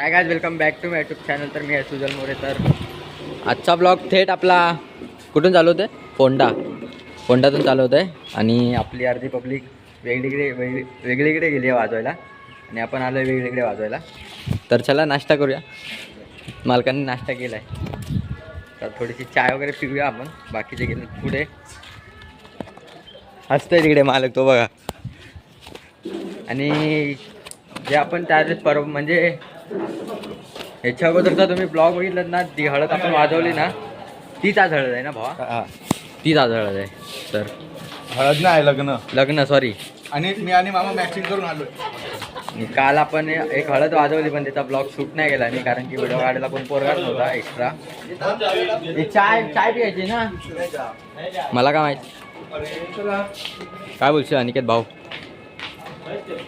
High guys, welcome back to my YouTube channel. तर मी आहे सुजल मोरे. तर आजचा ब्लॉग थेट आपला कुठून चालू होतं? फोंडातून चालू होतं आहे. आणि आपली अर्धी पब्लिक वेगळीकडे गेली आहे वाजवायला आणि आपण आलो आहे वेगळीकडे वाजवायला. तर चला नाश्ता करूया. मालकांनी नाश्ता केला आहे, तर थोडीशी चाय वगैरे पिऊया आपण. बाकीचे गेले पुढे. हसतोय तिकडे मालक, तो बघा. आणि जे आपण त्यावेळेस म्हणजे ह्याच्या अगोदरचा तुम्ही ब्लॉग बघितलात ना, ती हळद आपण वाजवली ना, तीच आज हळद आहे ना भावा? तीच आज हळद आहे. तर हळद नाही, लग्न सॉरी. आणि मी आणि मामा मॅचिंग करून आलो. काल आपण एक हळद वाजवली, पण त्याचा ब्लॉग शूट नाही केला मी, कारण की व्हिडिओ काढायला कोण पोरगाच नव्हता एक्स्ट्रा. चाय पियायची ना, मला काय माहिती. काय बोलशील अनिकेत भाऊ?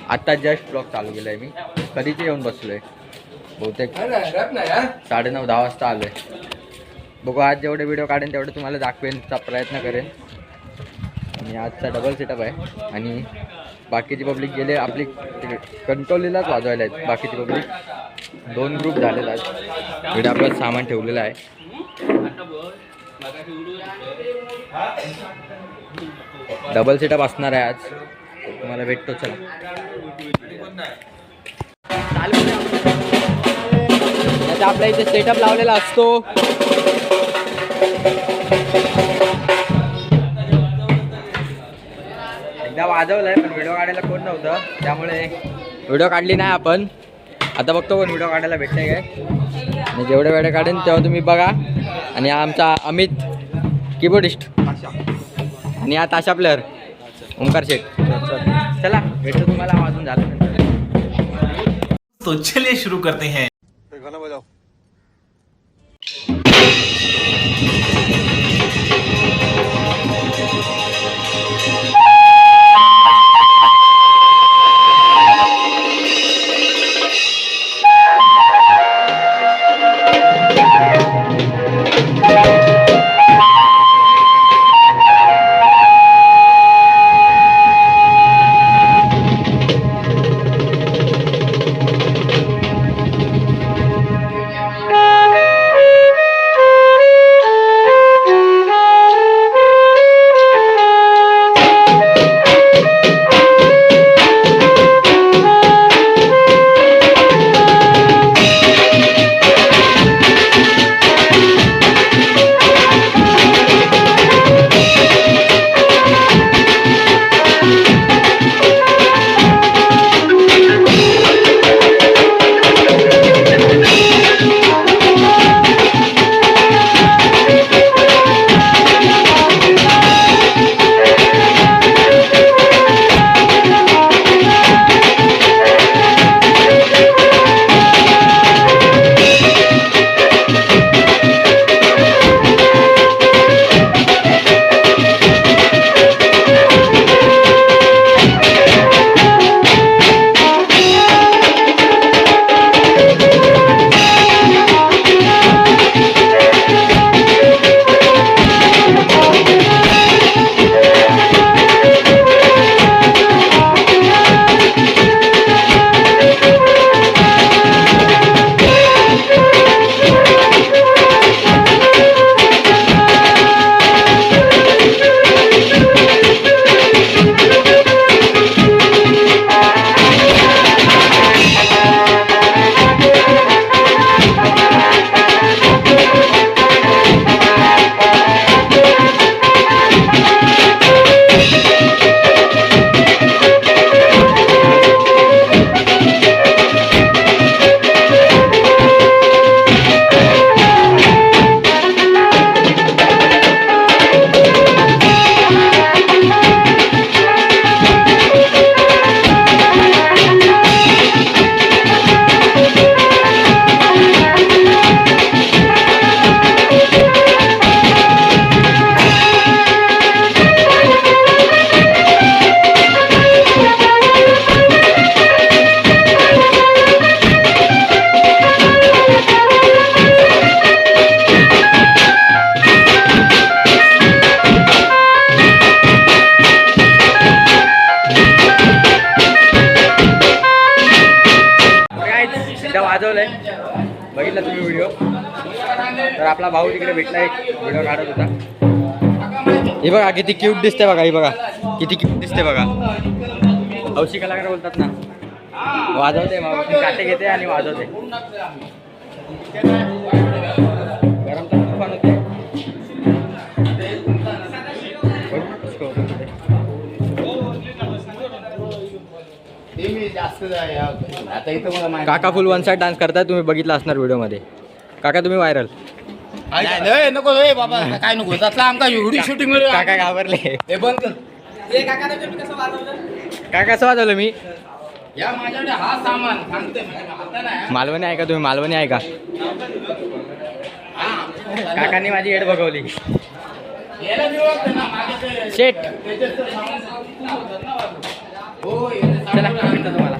आत्ता जस्ट ब्लॉग चालू केला आहे मी. कधीच येऊन बसलोय, बहुतेक 9:30-10 वाजता आलो आहे. बघू आज जेवढे व्हिडिओ काढेन तेवढे तुम्हाला दाखवेनचा प्रयत्न करेन. आणि आजचा डबल सेटअप आहे. आणि बाकीची पब्लिक गेले आपली कंट्रोलीलाच वाजवायला आहेत. बाकीची पब्लिक 2 ग्रुप झालेत. आज व्हिडिओ आपलं सामान ठेवलेलं आहे. डबल सेटअप असणार आहे आज, तुम्हाला भेटतो. चला आपल्या इथे सेटअप लावलेला असतो. एकदा वाजवलंय, पण व्हिडिओ काढायला कोण नव्हतं, त्यामुळे व्हिडिओ काढली नाही आपण. आता बघतो कोण व्हिडिओ काढायला भेटतंय काय. आणि जेवढे व्हिडिओ काढेन तेव्हा तुम्ही बघा. आणि आमचा अमित कीबोर्डिस्ट आणि हा ताशा प्लेअर ओमकार शेठ. चला भेटतो तुम्हाला वाजून झाल्यानंतर. तो चलिए शुरू करते हैं. गाना बजाओ. बघितला तुम्ही व्हिडिओ. तर आपला भाऊ तिकडे भेटला, एक व्हिडिओ काढत होता. हे बघा किती क्यूट दिसते बघा, ही बघा किती क्यूट दिसते बघा. हौशी कलाकार बोलतात ना, वाजवते मग काटे घेते आणि वाजवते. गरम तर तुफान होते. काका फुल वन साइड डान्स करताय, तुम्ही बघितला असणार व्हिडिओ मध्ये. काका तुम्ही व्हायरल. नको बाबा, काय नको त्यातला आमका व्हिडिओ शूटिंग काका घाबरले. हे बंद कर. काय कसं वाजवलं मी. या माझ्याकडे हा सामान सांगते म्हणजे आता नाही. मालवणी आहे का तुम्ही, मालवणी आहे का. काकांनी माझी एड बघवली. याला मी ओळखते ना, माझ्याकडे शेट त्याच्यात सामान होतं ना बाबा. हो चला भेटतो तुम्हाला.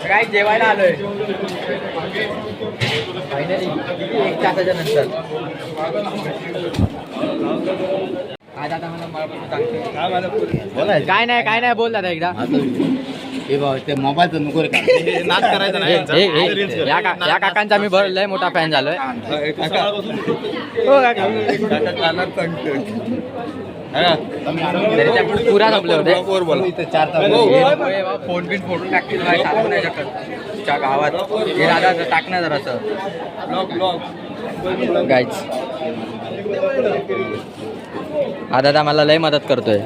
काय जेवायला आलोय फायनली 1 तासाच्या नंतर. आज आता मला काय नाही बोल दादा एकदा. हे बाबा ते मोबाईलचं नको रे काय नाच करायचं नाही. या काकांचा मी लय मोठा फॅन झालोय. पुरा संपले होते. फोन बिन फोडून टाकतील टाकू नाही शकत गावात. हे दादा टाकणार जरासं गाईच. हा दादा मला लय मदत करतोय.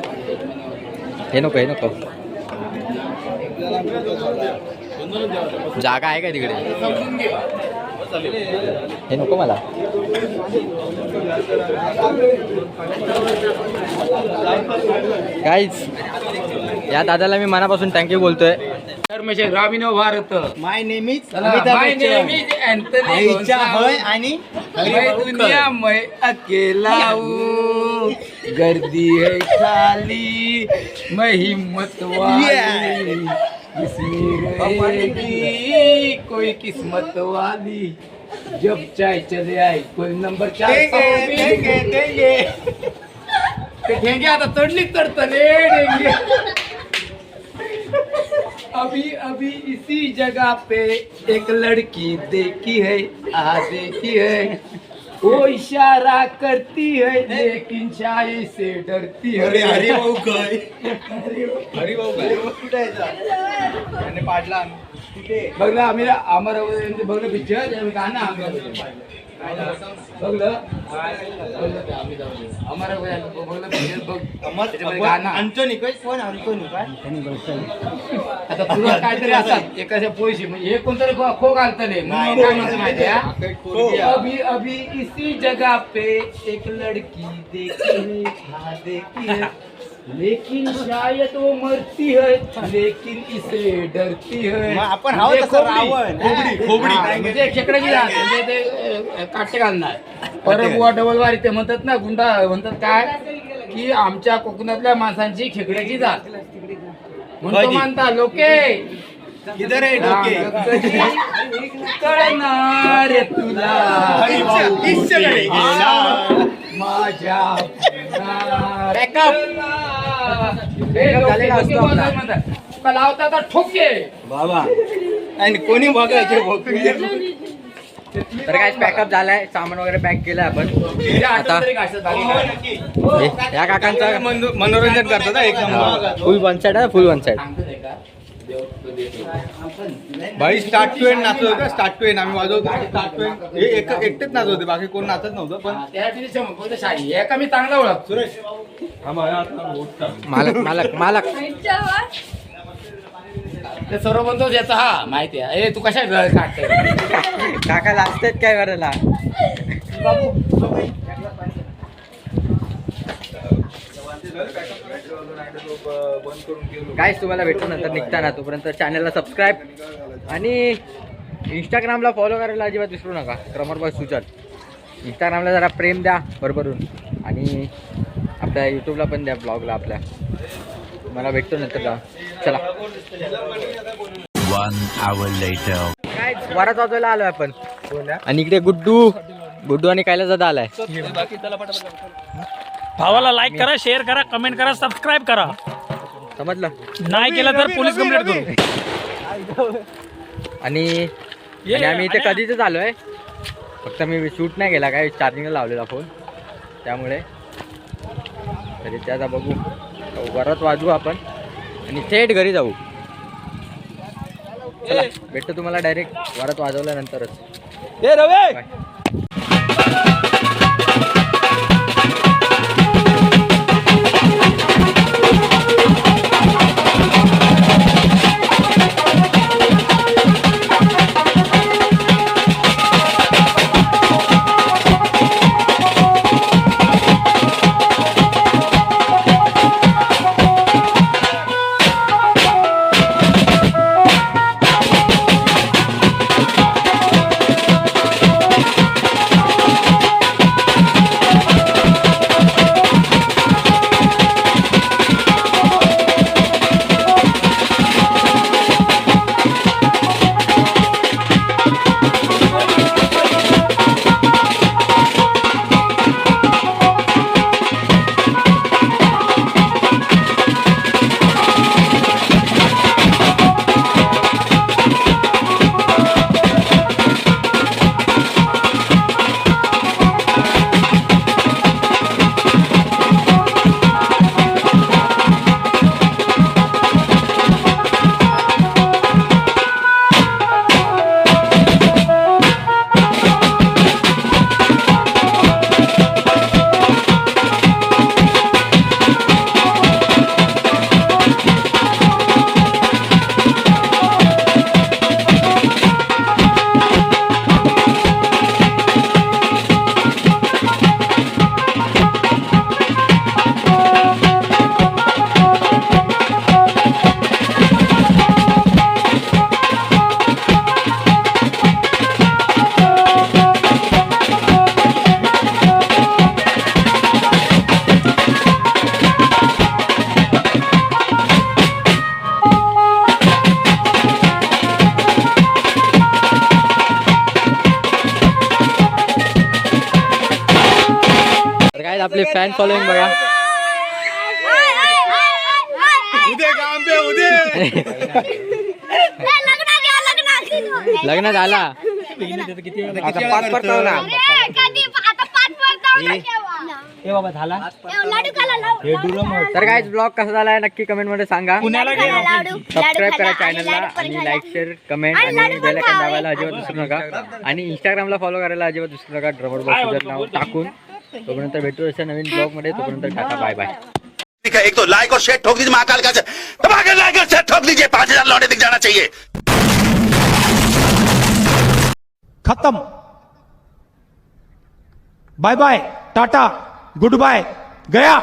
हे नको जागा आहे का तिकडे. हे नको मला. काहीच या दादाला मी मनापासून थँक्यू बोलतोय. रामिनो Bharat. My name is my name is Anthony आणि मैं दुनिया में अकेला हूँ, गर्दी है खाली, मैं हिम्मत वाली, इसमें रहेगी कोई किस्मत वाली, जब चाय चले आए कोई नंबर 4 ठेंगे आता चढली चढतले डेंगे. अभी अभी इसी जगह पे एक लड़की देखी है, देखी है, वो इशारा करती है लेकिन शाये से डरती है. हरिभाऊ कुठे त्याने पाडला बघलं आम्ही अमरावती बघलं पिक्चर गाणं अमरावती बघलं अमरावती बघलं पिक्चर बघ त्याच्यामध्ये गाणं आता तुला काहीतरी असतात एखाद्या पोळीशी म्हणजे हे कोणतरी खो घालतले म्हणून काय म्हणतो माहिती आहे? अभी अभी इसी जगह पे एक लड़की देखी है, हाँ देखी है, लेकिन शायद वो मरती है लेकिन इसे डरती है. आपण हवं म्हणजे तसं रावण. खोबडी. हा, म्हणजे खेकड्याची जात म्हणजे ते काटे घालणार परत बुवा डबल वारी ते म्हणतात ना गुंडा म्हणतात काय की आमच्या कोकणातल्या माणसांची खेकड्याची जात म्हणतो मानता लोके इधर आहे डोके कळणार तुला इच्छेकडे गेला. माझ्या लावता तर ठोके बाबा आणि कोणी बघायचे तर काय पॅकअप झालाय, सामान वगैरे पॅक केलंय आपण. आता या काकांचा मनोरंजन करतात एक नंबर. फुल वन साइड आहे, फुल वन साइड. भाई स्टार्ट टू एंड नाचत होतं. स्टार्ट टू एंड आम्ही वाजवतो. स्टार्ट टू एंड हे एकटेच नाचत होते, बाकी कोण नाचत नव्हतं. पण एका मी चांगला ओळख सुरेश मालक मालक मालक ते सर्व बंदोच याचा हा माहिती आहे. ए तू कशा काढते काका लागतात काय करायला. काहीच तुम्हाला भेटू नंतर निघताना. तोपर्यंत चॅनलला सबस्क्राईब आणि इंस्टाग्रामला फॉलो करायला अजिबात विसरू नका. क्रमरबॉय सुचल. इंस्टाग्रामला जरा प्रेम द्या भरभरून आणि आपल्या यूट्यूबला पण द्या, ब्लॉगला आपल्या. मला भेटतो नंतर जा. चला 1 hour later. काय वरात वाजवायला आलोय आपण आणि इकडे गुड्डू आणि कैलास दादा आलाय. भावाला लाईक करा, शेअर करा, कमेंट करा, सबस्क्राईब करा. समजलं. नाही केलं तर पोलीस कंप्लेंट करू. आणि आम्ही इथे कधीच आलोय, फक्त मी शूट नाही केला, काय चार्जिंगला लावलेला फोन त्यामुळे. तरी त्याचा बघू वरात वाजवू आपण आणि थेट घरी जाऊ. चला भेटतो तुम्हाला डायरेक्ट वरात वाजवल्यानंतरच. बाय. आपले फॅन फॉलोइंग बघा. लग्न झाला आता 5 परत तर काय ब्लॉग कसा झालाय नक्की कमेंट मध्ये सांगा. सबस्क्राईब करा चॅनलला आणि लाईक शेअर कमेंट आणि बेल आयकॉन दाबायला अजिबात विसरू नका. आणि इंस्टाग्रामला फॉलो करायला अजिबात विसरू नका. ड्रमर बॉस तुझं नाव टाकून. तोपर्यंत भेटू अशा नवीन ब्लॉग मध्ये. तोपर्यंत टाटा बाय बाय. एक तो लाइक और शेयर ठोक दीजिए महाकाल का दबाकर लाइक और शेयर ठोक दीजिए 5000 लौटे दिख जाना चाहिए. खत्म. Bye bye, tata, good bye, गया.